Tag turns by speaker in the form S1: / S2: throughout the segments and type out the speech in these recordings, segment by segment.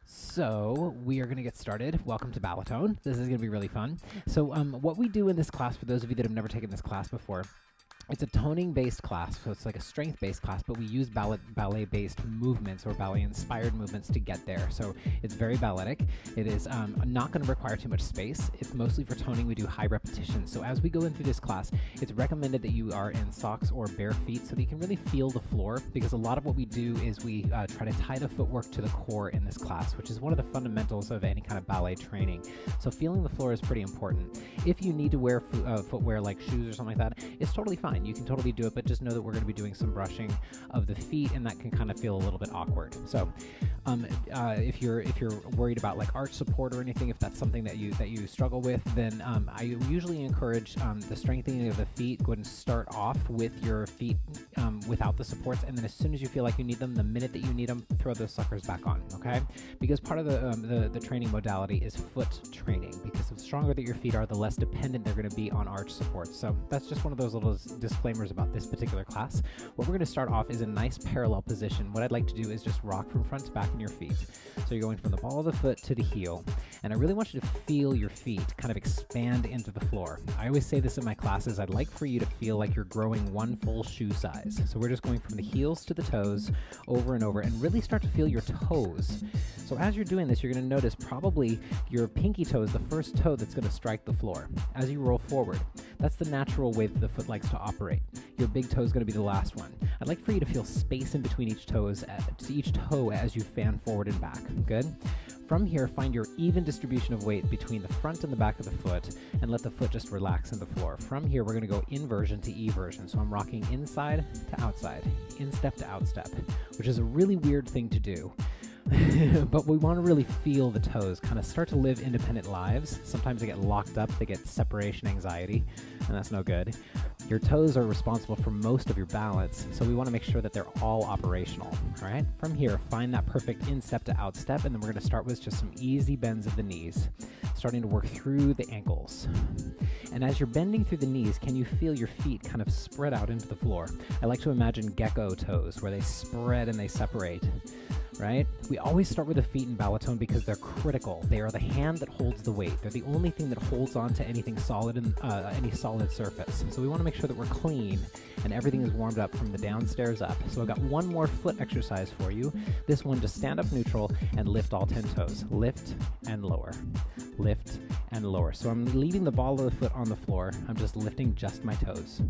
S1: So we are going to get started. Welcome to Balletone. This is going to be really fun. So what we do in this class, for those of you that have never taken this class before, it's a toning-based class, so it's like a strength-based class, but we use ballet-based movements or ballet-inspired movements to get there. So it's very balletic. It is not going to require too much space. It's mostly for toning. We do high repetition. So as we go in through this class, it's recommended that you are in socks or bare feet so that you can really feel the floor, because a lot of what we do is we try to tie the footwork to the core in this class, which is one of the fundamentals of any kind of ballet training. So feeling the floor is pretty important. If you need to wear footwear like shoes or something like that, it's totally fine. You can totally do it, but just know that we're going to be doing some brushing of the feet, and that can kind of feel a little bit awkward. So if you're worried about like arch support or anything, if that's something that you struggle with, then I usually encourage the strengthening of the feet. Go ahead and start off with your feet without the supports, and then as soon as you feel like you need them, the minute that you need them, throw those suckers back on, okay? Because part of the training modality is foot training, because the stronger that your feet are, the less dependent they're going to be on arch supports. So that's just one of those little disclaimers about this particular class. What we're going to start off is a nice parallel position. What I'd like to do is just rock from front to back in your feet. So you're going from the ball of the foot to the heel, and I really want you to feel your feet kind of expand into the floor. I always say this in my classes, I'd like for you to feel like you're growing one full shoe size. So we're just going from the heels to the toes over and over, and really start to feel your toes. So as you're doing this, you're going to notice probably your pinky toe is the first toe that's going to strike the floor. As you roll forward, that's the natural way that the foot likes to operate. Your big toe is going to be the last one. I'd like for you to feel space in between each toe as you fan forward and back. Good? From here, find your even distribution of weight between the front and the back of the foot, and let the foot just relax in the floor. From here, we're going to go inversion to eversion. So I'm rocking inside to outside, instep to outstep, which is a really weird thing to do. But we want to really feel the toes kind of start to live independent lives. Sometimes they get locked up, they get separation anxiety, and that's no good. Your toes are responsible for most of your balance, so we want to make sure that they're all operational. All right, from here, find that perfect instep to outstep, and then we're going to start with just some easy bends of the knees, starting to work through the ankles. And as you're bending through the knees, can you feel your feet kind of spread out into the floor? I like to imagine gecko toes, where they spread and they separate. Right? We always start with the feet in Balletone because they're critical. They are the hand that holds the weight. They're the only thing that holds on to anything solid and any solid surface. And so we want to make sure that we're clean and everything is warmed up from the downstairs up. So I've got one more foot exercise for you. This one, just stand up neutral and lift all 10 toes. Lift and lower. Lift and lower. So I'm leaving the ball of the foot on the floor. I'm just lifting just my toes.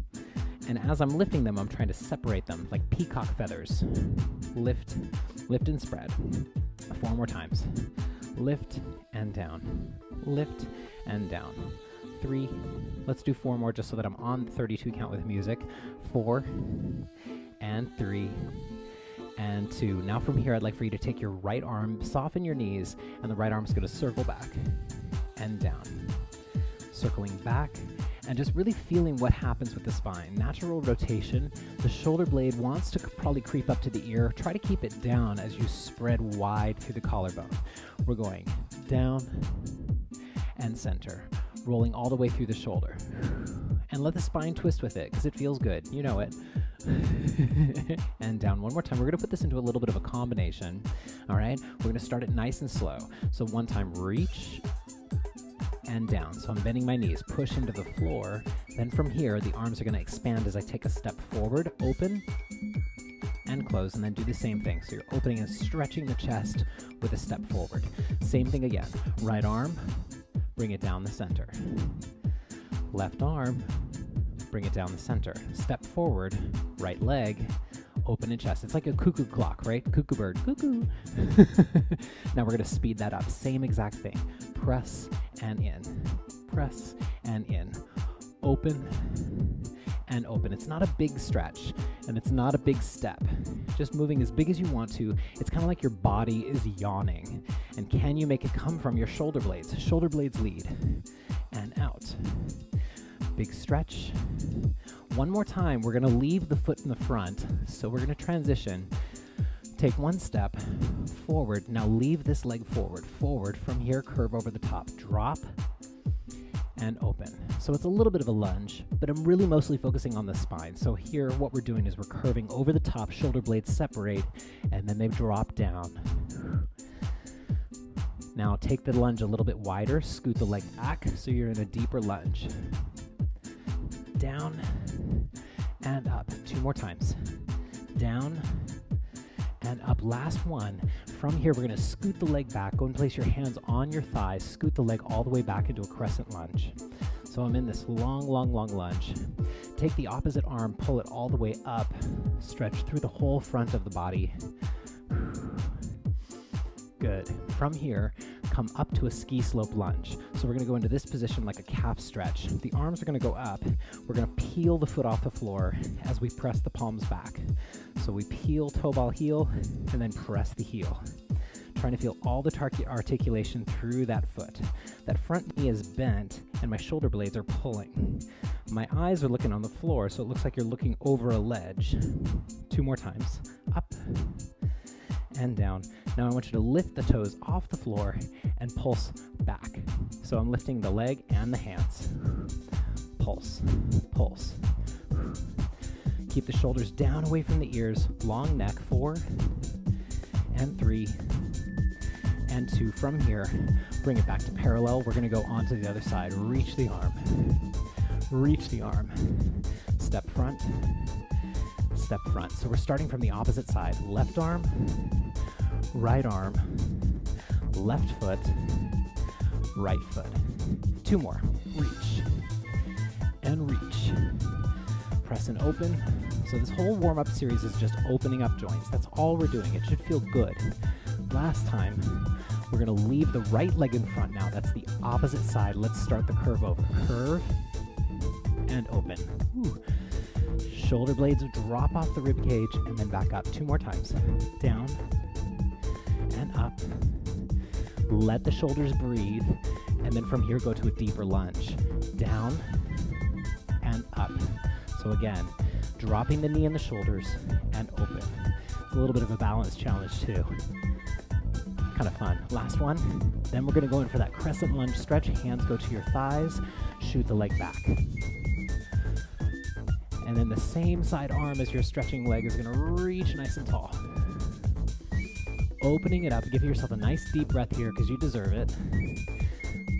S1: And as I'm lifting them, I'm trying to separate them like peacock feathers. Lift, lift and spread. 4 more times. Lift and down. Lift and down. 3. Let's do 4 more just so that I'm on the 32 count with music. 4 and 3 and 2. Now from here, I'd like for you to take your right arm, soften your knees, and the right arm's going to circle back and down. Circling back, and just really feeling what happens with the spine. Natural rotation. The shoulder blade wants to probably creep up to the ear. Try to keep it down as you spread wide through the collarbone. We're going down and center, rolling all the way through the shoulder. And let the spine twist with it, because it feels good. You know it. And down one more time. We're going to put this into a little bit of a combination. All right? We're going to start it nice and slow. So one time, reach and down. So I'm bending my knees, push into the floor. Then from here, the arms are going to expand as I take a step forward, open and close, and then do the same thing. So you're opening and stretching the chest with a step forward. Same thing again. Right arm, bring it down the center. Left arm, bring it down the center. Step forward, right leg, open and chest. It's like a cuckoo clock, right? Cuckoo bird, cuckoo. Now we're going to speed that up. Same exact thing. Press and in. Press and in. Open and open. It's not a big stretch and it's not a big step. Just moving as big as you want to. It's kind of like your body is yawning. And can you make it come from your shoulder blades? Shoulder blades lead and out. Big stretch. One more time, we're going to leave the foot in the front, so we're going to transition. Take one step forward. Now leave this leg forward. Forward from here, curve over the top. Drop and open. So it's a little bit of a lunge, but I'm really mostly focusing on the spine. So here, what we're doing is we're curving over the top, shoulder blades separate, and then they drop down. Now take the lunge a little bit wider, scoot the leg back so you're in a deeper lunge. Down and up. 2 more times. Down and up. Last one. From here, we're going to scoot the leg back. Go and place your hands on your thighs. Scoot the leg all the way back into a crescent lunge. So I'm in this long, long, long lunge. Take the opposite arm, pull it all the way up. Stretch through the whole front of the body. Good. From here, come up to a ski slope lunge. So we're going to go into this position like a calf stretch. The arms are going to go up. We're going to peel the foot off the floor as we press the palms back. So we peel toe ball heel and then press the heel. Trying to feel all the articulation through that foot. That front knee is bent and my shoulder blades are pulling. My eyes are looking on the floor, so it looks like you're looking over a ledge. 2 more times. Up and down. Now I want you to lift the toes off the floor and pulse back. So I'm lifting the leg and the hands. Pulse, pulse. Keep the shoulders down away from the ears. Long neck. 4 and 3 and 2. From here, bring it back to parallel. We're going to go onto the other side. Reach the arm. Reach the arm. Step front. Step front. So we're starting from the opposite side. Left arm, right arm, left foot, right foot. 2 more. Reach and reach. Press and open. So this whole warm-up series is just opening up joints. That's all we're doing. It should feel good. Last time, we're going to leave the right leg in front now. That's the opposite side. Let's start the curve over. Curve and open. Ooh. Shoulder blades drop off the rib cage and then back up. 2 more times. Down and up. Let the shoulders breathe. And then from here, go to a deeper lunge. Down and up. So again, dropping the knee and the shoulders and open. It's a little bit of a balance challenge too. Kind of fun. Last one. Then we're going to go in for that crescent lunge stretch. Hands go to your thighs. Shoot the leg back. And then the same side arm as your stretching leg is going to reach nice and tall. Opening it up. Give yourself a nice deep breath here because you deserve it.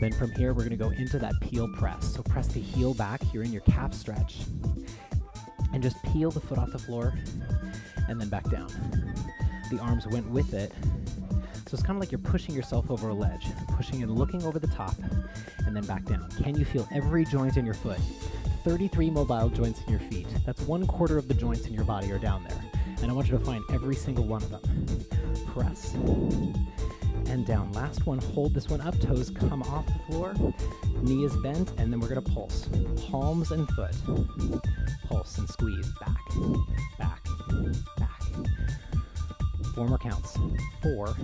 S1: Then from here, we're going to go into that peel press. So press the heel back. You're in your calf stretch. And just peel the foot off the floor and then back down. The arms went with it. So it's kind of like you're pushing yourself over a ledge, pushing and looking over the top, and then back down. Can you feel every joint in your foot? 33 mobile joints in your feet. That's 1/4 of the joints in your body are down there. And I want you to find every single one of them. Press and down. Last one, hold this one up. Toes come off the floor. Knee is bent, and then we're going to pulse. Palms and foot. Pulse and squeeze. Back, back, back. 4 more counts. 4,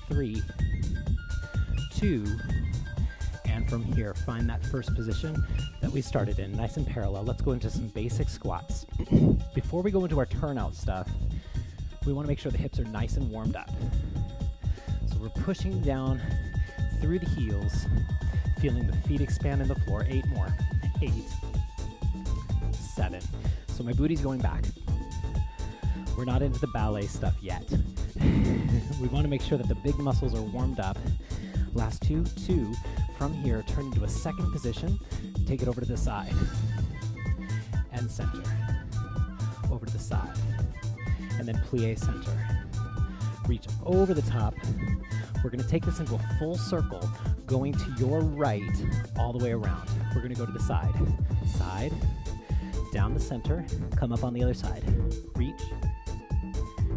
S1: 3, 2, and from here, find that first position that we started in, nice and parallel. Let's go into some basic squats. Before we go into our turnout stuff, we want to make sure the hips are nice and warmed up. So we're pushing down through the heels, feeling the feet expand in the floor. 8 more. 8, 7. So my booty's going back. We're not into the ballet stuff yet. We want to make sure that the big muscles are warmed up. Last 2, 2. From here, turn into a second position. Take it over to the side. And center. Over to the side. And then plie center. Reach over the top. We're going to take this into a full circle, going to your right all the way around. We're going to go to the side. Side. Down the center. Come up on the other side. Reach.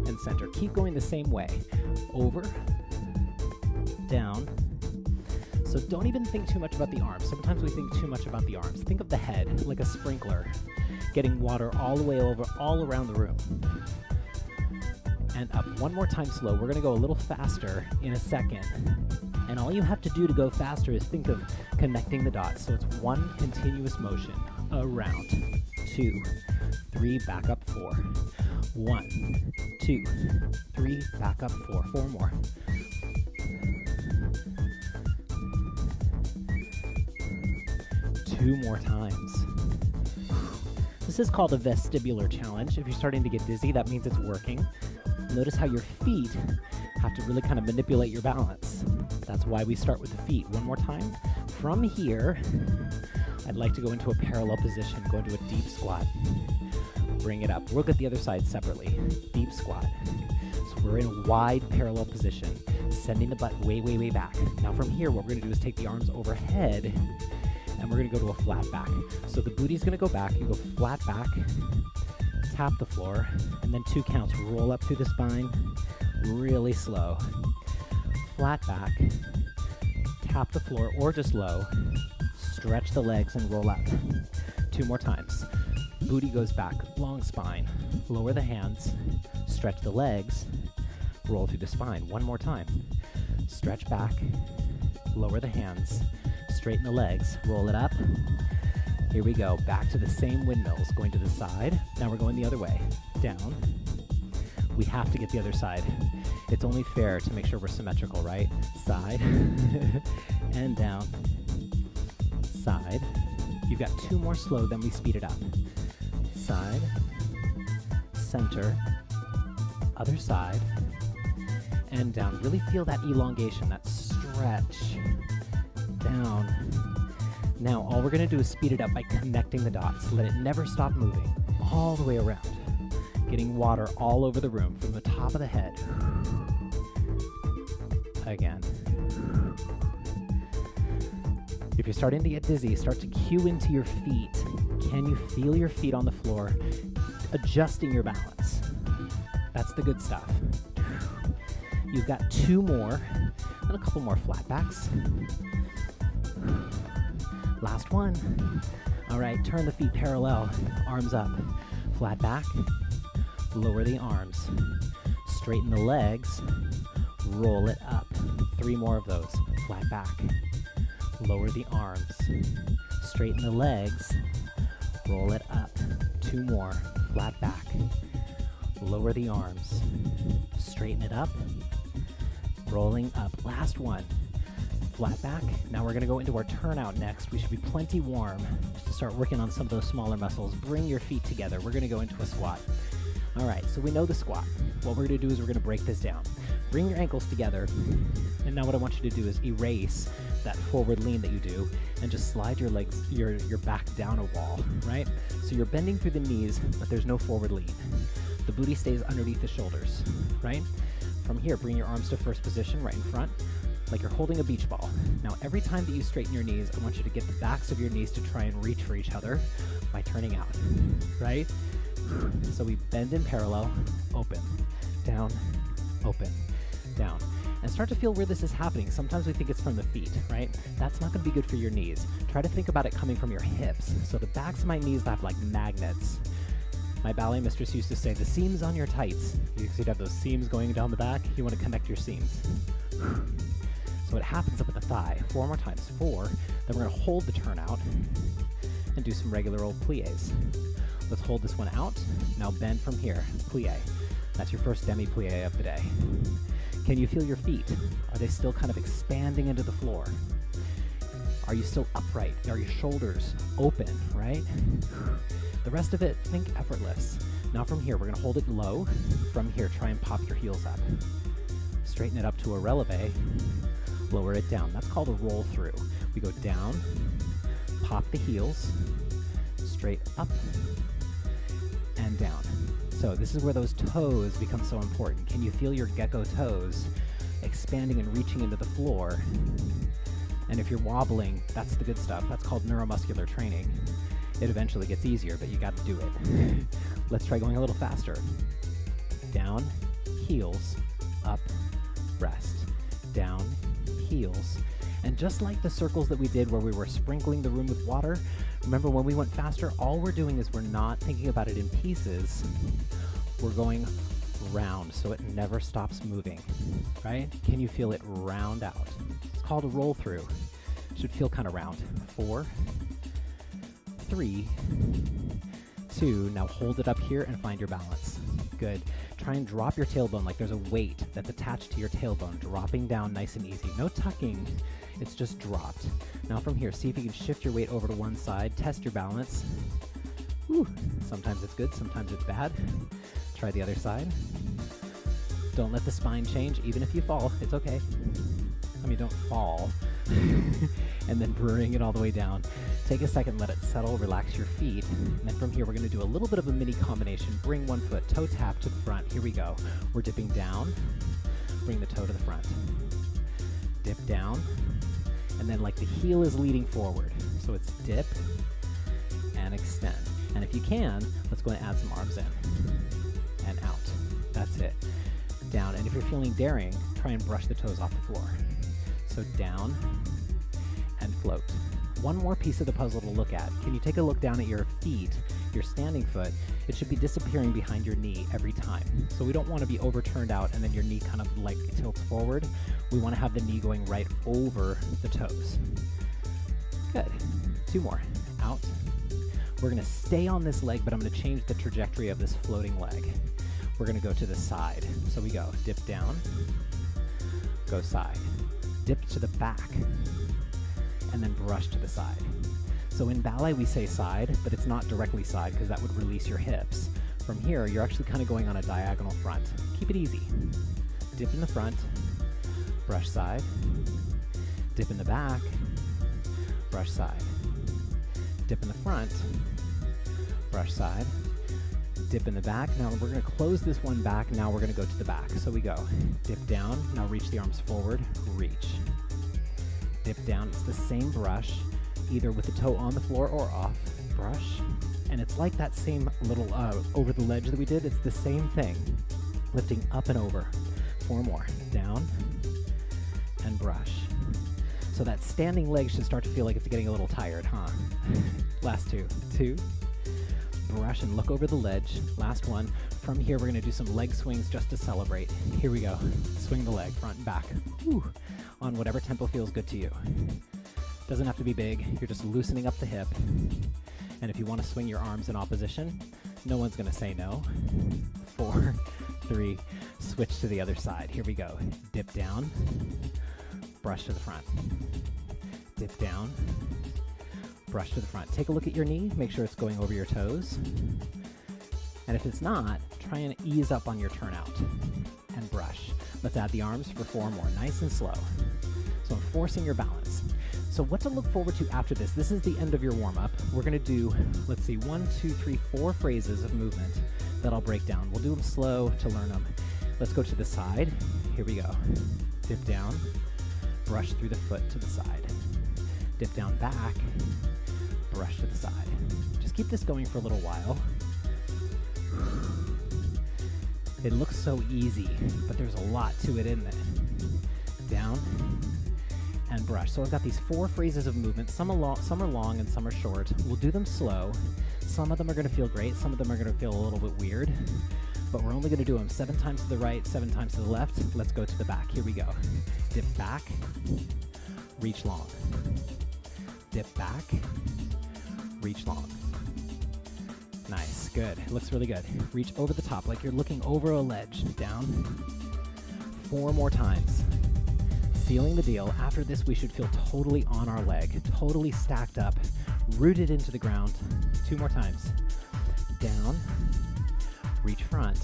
S1: And center. Keep going the same way. Over. Down. So don't even think too much about the arms. Sometimes we think too much about the arms. Think of the head like a sprinkler, getting water all the way over, all around the room. And up. One more time slow. We're going to go a little faster in a second. And all you have to do to go faster is think of connecting the dots. So it's one continuous motion. Around. 2, 3, back up 4. 1, 2, 3, back up 4. 4 more. Two more times. This is called a vestibular challenge. If you're starting to get dizzy, that means it's working. Notice how your feet
S2: Have to really kind of manipulate your balance. That's why we start with the feet. One more time. From here, I'd like to go into a parallel position, go into a deep squat. Bring it up. We'll look at the other side separately. Deep squat. So we're in a wide parallel position, sending the butt way, way, way back. Now from here, what we're going to do is take the arms overhead, and we're going to go to a flat back. So the booty's going to go back. You go flat back, tap the floor, and then 2 counts. Roll up through the spine, really slow. Flat back, tap the floor, or just low. Stretch the legs and roll up. 2 more times. Booty goes back, long spine. Lower the hands, stretch the legs, roll through the spine. 1 more time. Stretch back, lower the hands, straighten the legs, roll it up. Here we go, back to the same windmills, going to the side. Now we're going the other way, down. We have to get the other side. It's only fair to make sure we're symmetrical, right? Side, and down, side. You've got 2 more slow, then we speed it up. Side, center, other side, and down. Really feel that elongation, that stretch. Down. Now, all we're going to do is speed it up by connecting the dots. Let it never stop moving, all the way around. Getting water all over the room, from the top of the head. Again. If you're starting to get dizzy, start to cue into your feet. Can you feel your feet on the floor, adjusting your balance? That's the good stuff. You've got 2 more, and a couple more flat backs. Last one. All right, turn the feet parallel, arms up. Flat back, lower the arms. Straighten the legs, roll it up. 3 more of those. Flat back, lower the arms. Straighten the legs, roll it up. 2 more. Flat back. Lower the arms. Straighten it up. Rolling up. Last one. Flat back. Now we're going to go into our turnout next. We should be plenty warm to start working on some of those smaller muscles. Bring your feet together. We're going to go into a squat. All right, so we know the squat. What we're going to do is we're going to break this down. Bring your ankles together. And now what I want you to do is erase that forward lean that you do and just slide your legs, your back down a wall, right? So you're bending through the knees, but there's no forward lean. The booty stays underneath the shoulders, right? From here, bring your arms to first position right in front, like you're holding a beach ball. Now, every time that you straighten your knees, I want you to get the backs of your knees to try and reach for each other by turning out, right? So we bend in parallel, open, down, open, down. And start to feel where this is happening. Sometimes we think it's from the feet, right? That's not going to be good for your knees. Try to think about it coming from your hips. So the backs of my knees have like magnets. My ballet mistress used to say, the seams on your tights. You'd have those seams going down the back. You want to connect your seams. So it happens up at the thigh. 4 more times. 4. Then we're going to hold the turnout and do some regular old plies. Let's hold this one out. Now bend from here. Plie. That's your first demi-plie of the day. Can you feel your feet? Are they still kind of expanding into the floor? Are you still upright? Are your shoulders open, right? The rest of it, think effortless. Now from here, we're going to hold it low. From here, try and pop your heels up. Straighten it up to a releve. Lower it down. That's called a roll through. We go down, pop the heels, straight up, and down. So this is where those toes become so important. Can you feel your gecko toes expanding and reaching into the floor? And if you're wobbling, that's the good stuff. That's called neuromuscular training. It eventually gets easier, but you got to do it. Let's try going a little faster. Down, heels, up, rest. Down, heels. And just like the circles that we did where we were sprinkling the room with water, remember when we went faster, all we're doing is we're not thinking about it in pieces. We're going round, so it never stops moving, right? Can you feel it round out? It's called a roll through. It should feel kind of round. 4, 3, 2. Now hold it up here and find your balance. Good. Try and drop your tailbone like there's a weight that's attached to your tailbone, dropping down nice and easy. No tucking. It's just dropped. Now from here, see if you can shift your weight over to one side. Test your balance. Whew. Sometimes it's good, sometimes it's bad. Try the other side. Don't let the spine change, even if you fall. It's okay. I mean, don't fall. And then bring it all the way down. Take a second, let it settle, relax your feet. And then from here, we're going to do a little bit of a mini combination. Bring one foot, toe tap to the front. Here we go. We're dipping down. Bring the toe to the front. Dip down. And then like the heel is leading forward. So it's dip and extend. And if you can, let's go and add some arms in. And out. That's it. Down. And if you're feeling daring, try and brush the toes off the floor. So down and float. One more piece of the puzzle to look at. Can you take a look down at your feet, your standing foot? It should be disappearing behind your knee every time. So we don't want to be overturned out and then your knee kind of like tilts forward. We want to have the knee going right over the toes. Good. 2 more. Out. We're going to stay on this leg, but I'm going to change the trajectory of this floating leg. We're going to go to the side. So we go dip down, go side, dip to the back, and then brush to the side. So in ballet we say side, but it's not directly side because that would release your hips. From here, you're actually kind of going on a diagonal front. Keep it easy. Dip in the front, brush side, dip in the back, brush side, dip in the front, brush side, dip in the back. Now we're going to close this one back. Now we're going to go to the back. So we go dip down. Now reach the arms forward, reach. Dip down. It's the same brush, either with the toe on the floor or off. Brush. And it's like that same little over the ledge that we did. It's the same thing. Lifting up and over. 4 more. Down and brush. So that standing leg should start to feel like it's getting a little tired, huh? Last 2. 2. Brush and look over the ledge. Last one. From here, we're going to do some leg swings just to celebrate. Here we go. Swing the leg, front and back. Whew. On whatever tempo feels good to you. Doesn't have to be big. You're just loosening up the hip. And if you want to swing your arms in opposition, no one's going to say no. 4, 3, switch to the other side. Here we go. Dip down, brush to the front. Dip down, brush to the front. Take a look at your knee. Make sure it's going over your toes. And if it's not, try and ease up on your turnout and brush. Let's add the arms for 4 more, nice and slow. So enforcing your balance. So what to look forward to after this? This is the end of your warm-up. We're going to do, let's see, 1, 2, 3, 4 phrases of movement that I'll break down. We'll do them slow to learn them. Let's go to the side. Here we go. Dip down, brush through the foot to the side. Dip down back, brush to the side. Just keep this going for a little while. It looks so easy, but there's a lot to it in there. Down and brush. So I've got these 4 phrases of movement. Some are long and some are short. We'll do them slow. Some of them are going to feel great. Some of them are going to feel a little bit weird. But we're only going to do them 7 times to the right, 7 times to the left. Let's go to the back. Here we go. Dip back, reach long. Dip back, reach long. Nice, good. It looks really good. Reach over the top like you're looking over a ledge. Down. 4 more times. Sealing the deal. After this, we should feel totally on our leg, totally stacked up, rooted into the ground. 2 more times. Down. Reach front.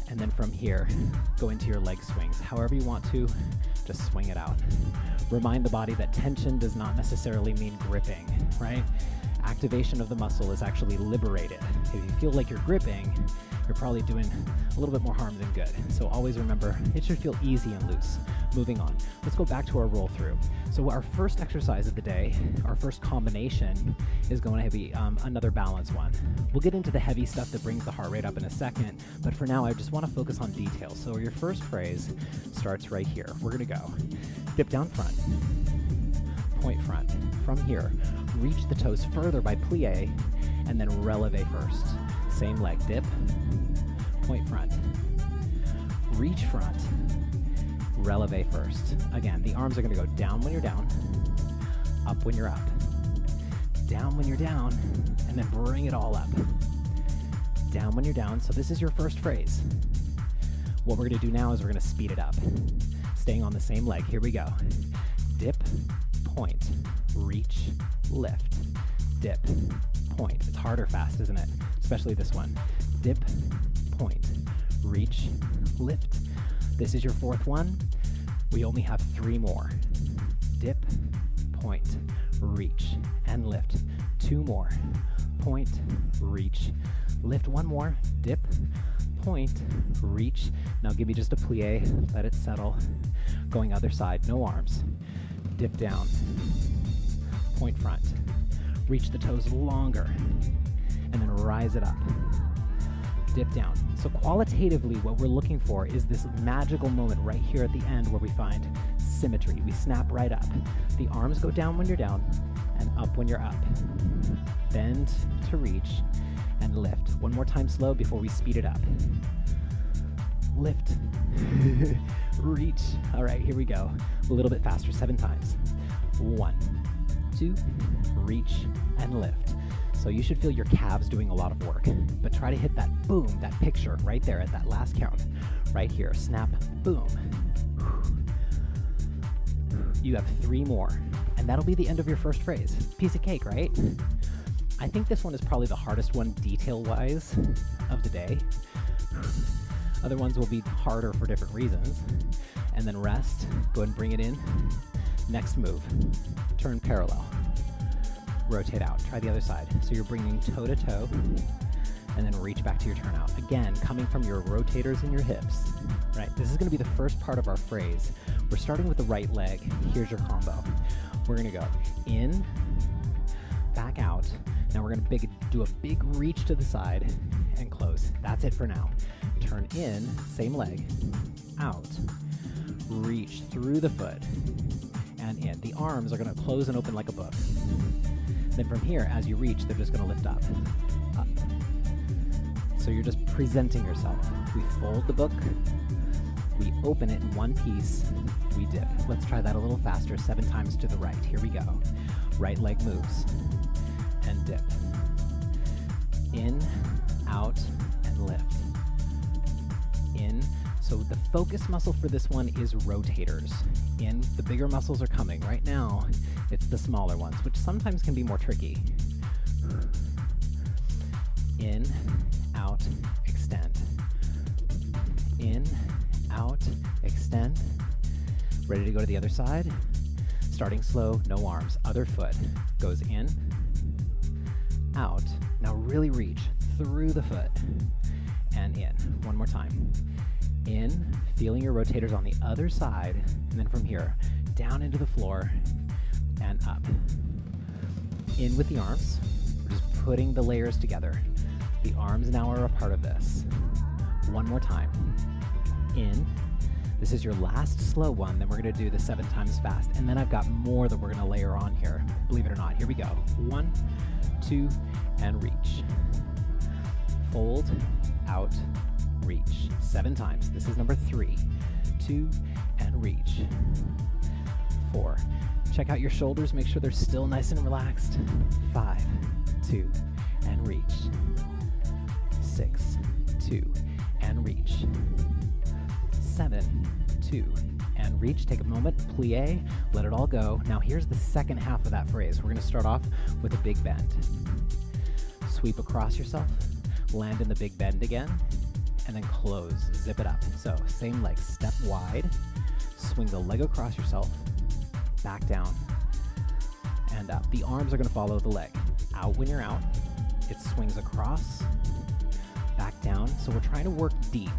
S2: And then from here, go into your leg swings. However you want to, just swing it out. Remind the body that tension does not necessarily mean gripping, right? Activation of the muscle is actually liberated. If you feel like you're gripping, you're probably doing a little bit more harm than good. So always remember, it should feel easy and loose. Moving on. Let's go back to our roll through. So our first exercise of the day, our first combination, is going to be another balance one. We'll get into the heavy stuff that brings the heart rate up in a second, but for now I just want to focus on details. So your first phrase starts right here. We're going to go dip down front, point front. From here, reach the toes further by plie, and then releve first. Same leg, dip, point front, reach front, releve first. Again, the arms are going to go down when you're down, up when you're up, down when you're down, and then bring it all up. Down when you're down. So this is your first phrase. What we're going to do now is we're going to speed it up. Staying on the same leg. Here we go. Dip, point, reach, lift, dip, point. It's hard or fast, isn't it? Especially this one. Dip, point, reach, lift, This is your fourth one. We only have 3 more. Dip, point, reach, and lift. 2 more. Point, reach, lift. 1 more. Dip, point, reach. Now give me just a plie. Let it settle. Going other side. No arms. Dip down. Point front. Reach the toes longer. And then rise it up. Dip down. So qualitatively, what we're looking for is this magical moment right here at the end where we find symmetry. We snap right up. The arms go down when you're down and up when you're up. Bend to reach and lift. 1 more time slow before we speed it up. Lift. Reach. All right, here we go. A little bit faster, 7 times. 1, 2, reach and lift. So you should feel your calves doing a lot of work, but try to hit that boom, that picture right there at that last count. Right here, snap, boom. You have 3 more, and that'll be the end of your first phrase. Piece of cake, right? I think this one is probably the hardest one detail-wise of the day. Other ones will be harder for different reasons. And then rest, go ahead and bring it in. Next move, turn parallel. Rotate out. Try the other side. So you're bringing toe to toe and then reach back to your turnout. Again, coming from your rotators and your hips, right? This is going to be the first part of our phrase. We're starting with the right leg. Here's your combo. We're going to go in, back out. Now we're going to do a big reach to the side and close. That's it for now. Turn in, same leg, out, reach through the foot and in. The arms are going to close and open like a book. Then from here, as you reach, they're just going to lift up, up. So you're just presenting yourself. We fold the book, we open it in one piece, we dip. Let's try that a little faster, 7 times to the right. Here we go. Right leg moves, and dip. In, out, and lift. In. So the focus muscle for this one is rotators. In, the bigger muscles are coming. Right now, it's the smaller ones, which sometimes can be more tricky. In, out, extend. In, out, extend. Ready to go to the other side? Starting slow, no arms. Other foot goes in, out. Now really reach through the foot and in. 1 more time. In, feeling your rotators on the other side, and then from here, down into the floor and up. In with the arms. We're just putting the layers together. The arms now are a part of this. 1 more time. In. This is your last slow one, then we're going to do the 7 times fast, and then I've got more that we're going to layer on here. Believe it or not. Here we go. 1, 2, and reach. Fold, out, reach. 7 times. This is number 3. 2, and reach. 4. Check out your shoulders. Make sure they're still nice and relaxed. 5, 2, and reach. 6, 2, and reach. 7, 2, and reach. Take a moment, plie, let it all go. Now here's the second half of that phrase. We're going to start off with a big bend. Sweep across yourself, land in the big bend again, and then close, zip it up. So same leg, step wide, swing the leg across yourself, back down, and up. The arms are going to follow the leg. Out when you're out, it swings across, back down. So we're trying to work deep.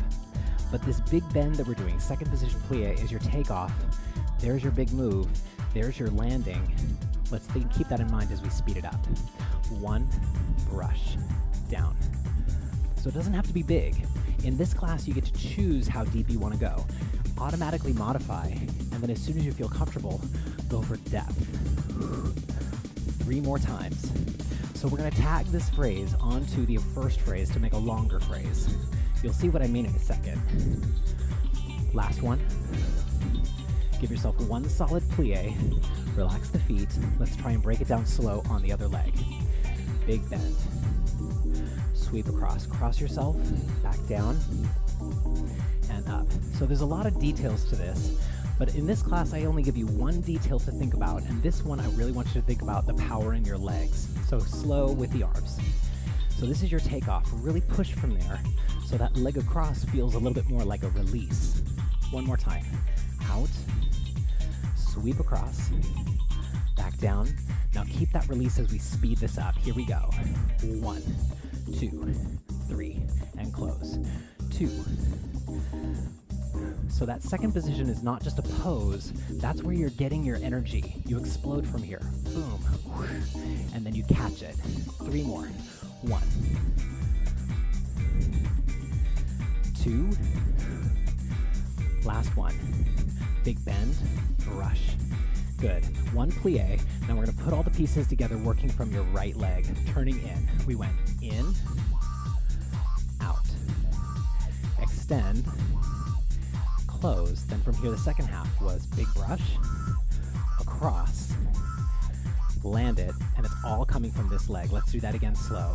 S2: But this big bend that we're doing, second position plie, is your takeoff. There's your big move. There's your landing. Let's keep that in mind as we speed it up. 1, brush, down. So it doesn't have to be big. In this class, you get to choose how deep you want to go. Automatically modify, and then as soon as you feel comfortable, go for depth. 3 more times. So we're going to tag this phrase onto the first phrase to make a longer phrase. You'll see what I mean in a second. Last one. Give yourself 1 solid plie. Relax the feet. Let's try and break it down slow on the other leg. Big bend. Sweep across. Cross yourself, back down, and up. So there's a lot of details to this, but in this class I only give you 1 detail to think about, and this one I really want you to think about the power in your legs. So slow with the arms. So this is your takeoff. Really push from there so that leg across feels a little bit more like a release. One more time. Out, sweep across, back down. Now keep that release as we speed this up. Here we go. 1, 2, 3, and close. 2. So that second position is not just a pose, that's where you're getting your energy. You explode from here. Boom. And then you catch it. 3 more. 1, 2. Last one. Big bend, brush. Good. 1 plie. Now we're going to put all the pieces together working from your right leg, turning in. We went in, out, extend, close. Then from here the second half was big brush, across, land it, and it's all coming from this leg. Let's do that again slow.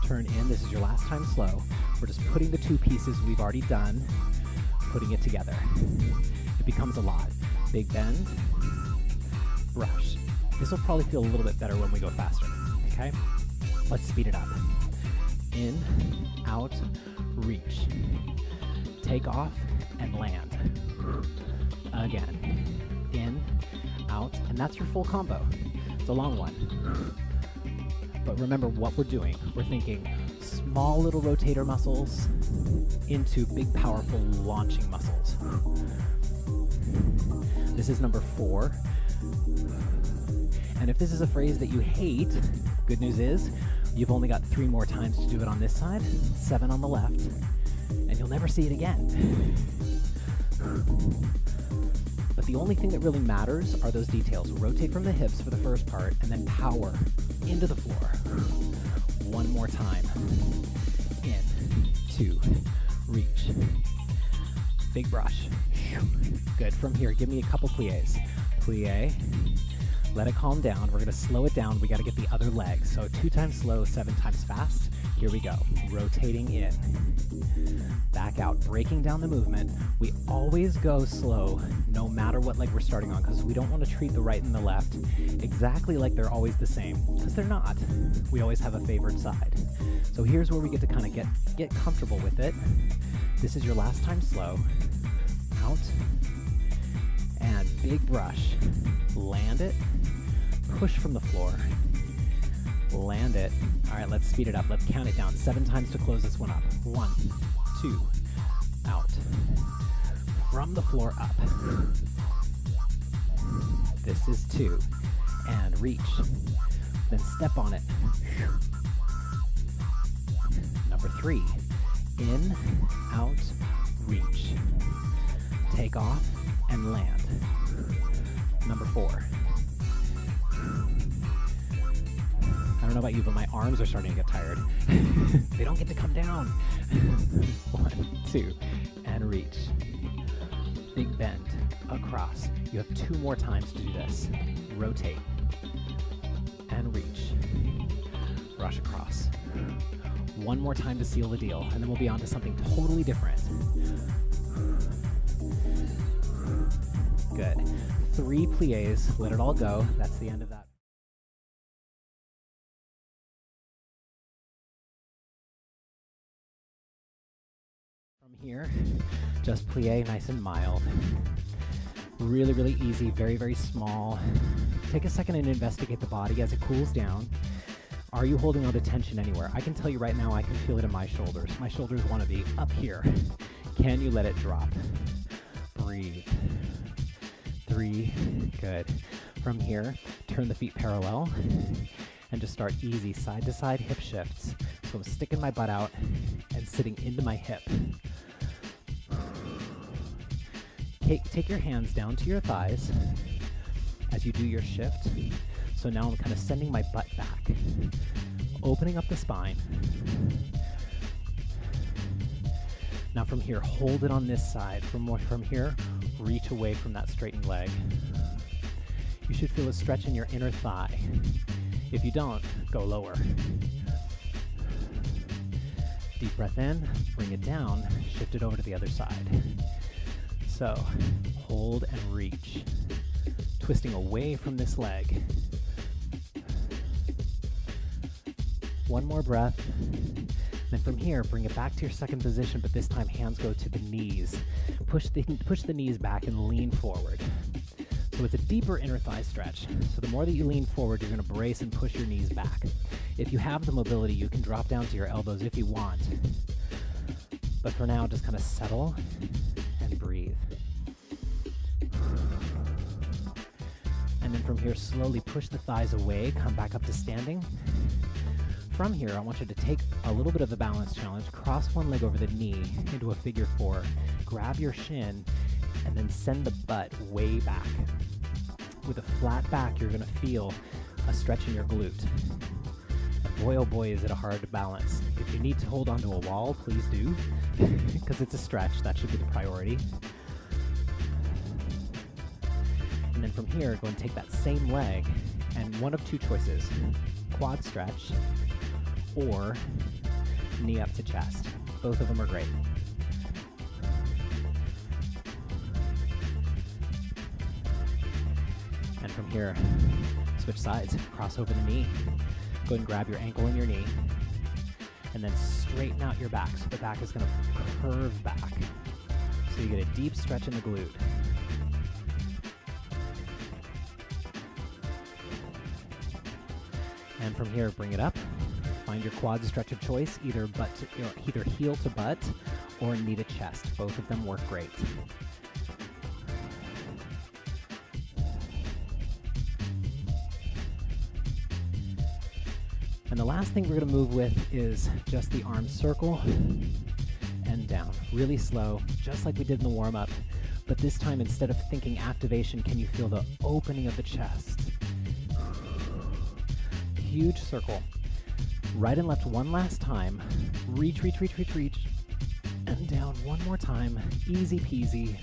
S2: Turn in. This is your last time slow. We're just putting the 2 pieces we've already done, putting it together. It becomes a lot. Big bend, brush. This will probably feel a little bit better when we go faster, okay? Let's speed it up. In, out, reach. Take off and land. Again. In, out, and that's your full combo. It's a long one. But remember what we're doing. We're thinking small little rotator muscles into big, powerful launching muscles. This is number 4. And if this is a phrase that you hate, good news is you've only got 3 more times to do it on this side, 7 on the left, and you'll never see it again. But the only thing that really matters are those details. Rotate from the hips for the first part, and then power into the floor. 1 more time. In, 2, reach. Big brush. Good. From here, give me a couple plies. Plie. Let it calm down. We're going to slow it down. We got to get the other leg. So 2 times slow, 7 times fast. Here we go. Rotating in. Back out. Breaking down the movement. We always go slow no matter what leg we're starting on because we don't want to treat the right and the left exactly like they're always the same because they're not. We always have a favored side. So here's where we get to kind of get comfortable with it. This is your last time slow. Out. And big brush. Land it. Push from the floor. Land it. All right, let's speed it up. Let's count it down. 7 times to close this one up. 1, 2, out. From the floor up. This is 2. And reach. Then step on it. Number 3. In, out, reach. Take off and land. Number 4. I don't know about you, but my arms are starting to get tired. They don't get to come down. 1, 2, and reach. Big bend, across. You have 2 more times to do this. Rotate, and reach. Brush across. 1 more time to seal the deal, and then we'll be on to something totally different. Good. 3 plies, let it all go. That's the end of that. From here, just plie, nice and mild. Really, really easy, very, very small. Take a second and investigate the body as it cools down. Are you holding on to tension anywhere? I can tell you right now, I can feel it in my shoulders. My shoulders want to be up here. Can you let it drop? Breathe. 3, good. From here, turn the feet parallel and just start easy side to side hip shifts. So I'm sticking my butt out and sitting into my hip. Take your hands down to your thighs as you do your shift. So now I'm kind of sending my butt back, opening up the spine. Now from here, hold it on this side. From here, reach away from that straightened leg. You should feel a stretch in your inner thigh. If you don't, go lower. Deep breath in, bring it down, shift it over to the other side. So, hold and reach, twisting away from this leg. 1 more breath, Then from here, bring it back to your second position, but this time hands go to the knees. Push the knees back and lean forward. So it's a deeper inner thigh stretch. So the more that you lean forward, you're going to brace and push your knees back. If you have the mobility, you can drop down to your elbows if you want. But for now, just kind of settle and breathe. And then from here, slowly push the thighs away, come back up to standing. From here, I want you to take a little bit of the balance challenge, cross one leg over the knee into a figure 4, grab your shin, and then send the butt way back. With a flat back, you're going to feel a stretch in your glute. And boy, oh boy, is it hard to balance. If you need to hold onto a wall, please do, because it's a stretch. That should be the priority. And then from here, go and take that same leg, and one of two choices, quad stretch or knee up to chest. Both of them are great. And from here, switch sides, cross over the knee. Go ahead and grab your ankle and your knee, and then straighten out your back. So the back is going to curve back. So you get a deep stretch in the glute. And from here, bring it up. Find your quad stretch of choice, either heel to butt or knee to chest. Both of them work great. And the last thing we're going to move with is just the arm circle and down. Really slow, just like we did in the warm-up. But this time, instead of thinking activation, can you feel the opening of the chest? Huge circle. Right and left one last time. Reach, reach, reach, reach, reach. And down one more time. Easy peasy.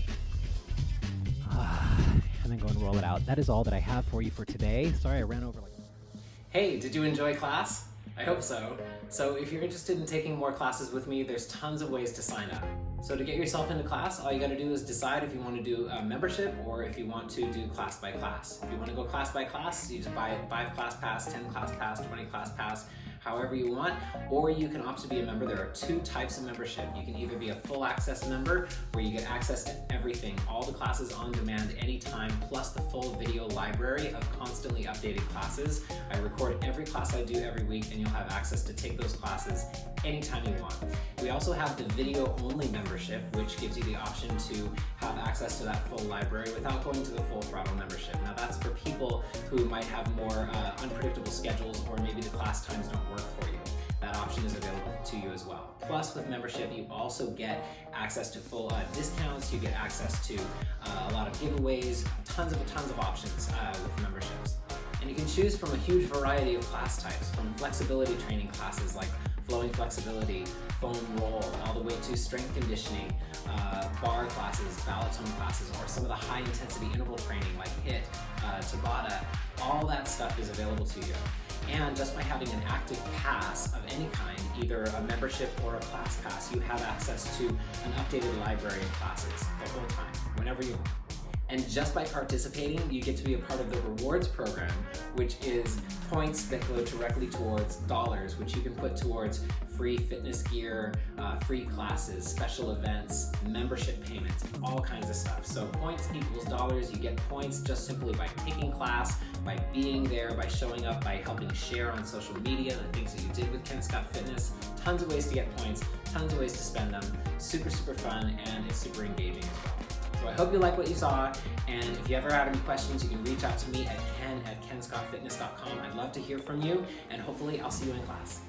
S2: And then go and roll it out. That is all that I have for you for today. Sorry I ran over like...
S1: Hey, did you enjoy class? I hope so. So if you're interested in taking more classes with me, there's tons of ways to sign up. So to get yourself into class, all you gotta do is decide if you want to do a membership or if you want to do class by class. If you want to go class by class, you just buy 5 class pass, 10 class pass, 20 class pass, however you want, or you can opt to be a member. There are 2 types of membership. You can either be a full access member where you get access to everything, all the classes on demand anytime, plus the full video library of constantly updated classes. I record every class I do every week and you'll have access to take those classes anytime you want. We also have the video only membership, which gives you the option to have access to that full library without going to the full throttle membership. Now that's for people who might have more unpredictable schedules, or maybe the class times don't work for you. That option is available to you as well. Plus with membership, you also get access to full discounts, you get access to a lot of giveaways, tons of options with memberships. And you can choose from a huge variety of class types, from flexibility training classes like flowing flexibility, foam roll, all the way to strength conditioning, bar classes, Balletone classes, or some of the high intensity interval training like HIIT, Tabata. All that stuff is available to you. And just by having an active pass of any kind, either a membership or a class pass, you have access to an updated library of classes the whole time, whenever you want. And just by participating, you get to be a part of the rewards program, which is points that go directly towards dollars, which you can put towards free fitness gear, free classes, special events, membership payments, all kinds of stuff. So points equals dollars. You get points just simply by taking class, by being there, by showing up, by helping share on social media the things that you did with Ken Scott Fitness. Tons of ways to get points, tons of ways to spend them. Super, super fun, and it's super engaging as well. So I hope you like what you saw, and if you ever have any questions, you can reach out to me at ken@kenscottfitness.com. I'd love to hear from you, and hopefully I'll see you in class.